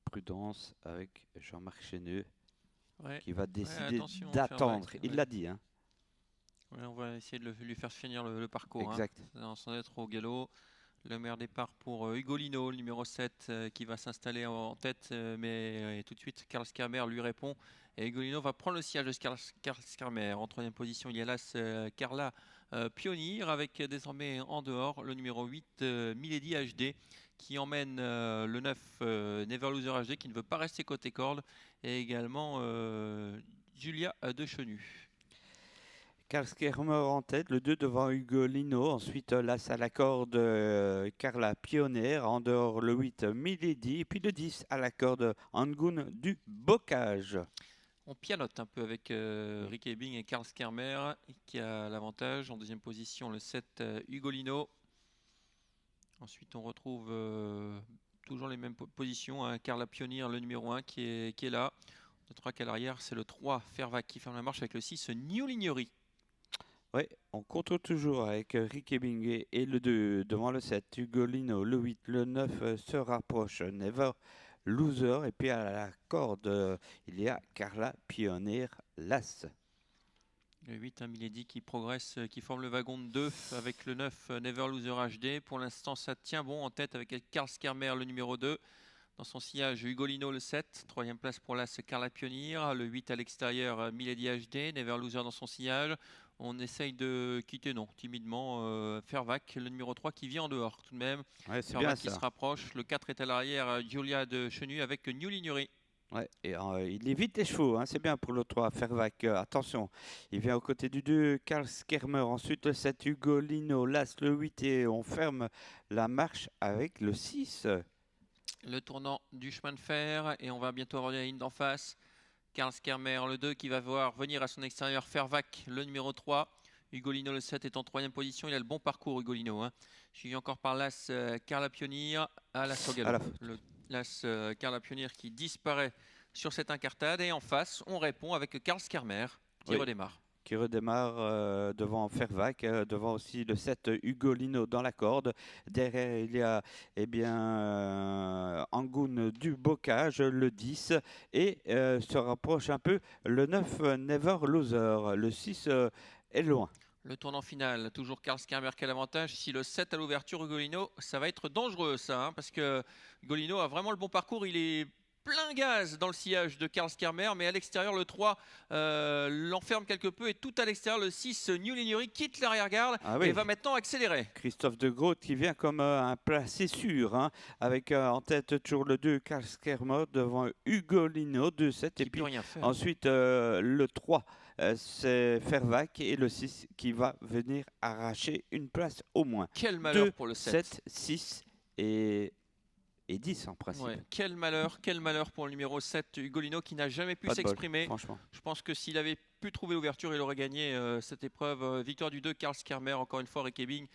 prudence avec Jean-Marc Chesneux Ouais, qui va ouais, décider attention, d'attendre. Fairback. Il Ouais. l'a dit, hein. Ouais, on va essayer de lui faire finir le parcours, hein, Exact. sans être au galop. Le meilleur départ pour Ugolino, le numéro 7, qui va s'installer en tête, mais tout de suite, Karl Skarmer lui répond. Et Ugolino va prendre le siège de Karl Skarmer. En troisième position, il y a l'As Carla Pionnier, avec désormais en dehors le numéro 8, Milady HD, qui emmène le 9, Never Loser HD, qui ne veut pas rester côté corde, et également Julia de Chenu. Karl Skermer en tête, le 2 devant Ugolino. Ensuite, l'As à la corde, Carla Pionnier. En dehors, le 8, Milady. Et puis le 10 à la corde, Angun du Bocage. On pianote un peu avec Rick Ebing et Karl Skermer qui a l'avantage. En deuxième position, le 7, Ugolino. Ensuite, on retrouve toujours les mêmes positions. Hein, Carla Pionnier, le numéro 1 qui est là. On notera qu'à l'arrière, c'est le 3, Fervac qui ferme la marche avec le 6, New Lignery. Oui, on contrôle toujours avec Rick Ebing et le 2 devant le 7, Ugolino, le 8, le 9 se rapproche, Never Loser. Et puis à la corde, il y a Carla Pionnier, l'As. Le 8, Milady qui progresse, qui forme le wagon de 2 avec le 9, Never Loser HD. Pour l'instant, ça tient bon en tête avec Karl Skermer, le numéro 2. Dans son sillage, Ugolino le 7, troisième place pour l'As Carla Pionnier, le 8 à l'extérieur, Milady HD, Never Loser dans son sillage. On essaye de quitter, non, timidement, Fervac, le numéro 3 qui vient en dehors tout de même. Ouais, c'est bien Fervac qui se ça. rapproche, le 4 est à l'arrière, Julia de Chenu avec New Lignery. Ouais, et il évite les chevaux, hein, c'est bien pour le 3, Fervac. Attention, il vient aux côtés du 2, Karl Skermer. Ensuite, le 7, Ugolino, l'As, le 8, et on ferme la marche avec le 6. Le tournant du chemin de fer et on va bientôt avoir la ligne d'en face. Karl Skermer, le 2 qui va voir venir à son extérieur Fervac, le numéro 3. Ugolino, le 7, est en troisième position. Il a le bon parcours, Ugolino. Hein. Suivi encore par l'As Carla Pionnier à l'As au À galop. la faute. L'As Carla Pionnier qui disparaît sur cette incartade. Et en face, on répond avec Karl Skermer qui Oui, redémarre. qui redémarre devant Fervac, devant aussi le 7 Ugolino dans la corde. Derrière, il y a Angun du Bocage, le 10, et se rapproche un peu le 9 Never Loser. Le 6 est loin. Le tournant final, toujours Karl Skermer qui a l'avantage. Si le 7 à l'ouverture, Ugolino, ça va être dangereux ça, hein, parce que Ugolino a vraiment le bon parcours. Il est plein gaz dans le sillage de Karl Skermer, mais à l'extérieur, le 3 l'enferme quelque peu. Et tout à l'extérieur, le 6, New Lignery, quitte l'arrière-garde Ah et oui, va maintenant accélérer. Christophe de Groot qui vient comme un placé sûr, hein, avec en tête toujours le 2 Karl Skermer devant Ugolino 2-7, et Qui peut puis rien faire. ensuite le 3 c'est Fervac, et le 6 qui va venir arracher une place au moins. Quel malheur 2, pour le 7. 7, 6 et 10 en principe. Ouais, quel malheur pour le numéro 7, Ugolino, qui n'a jamais pu Pas de bol, s'exprimer. franchement. Je pense que s'il avait pu trouver l'ouverture, il aurait gagné cette épreuve. Victoire du 2, Karl Skermer, encore une fois, Rick Ebing,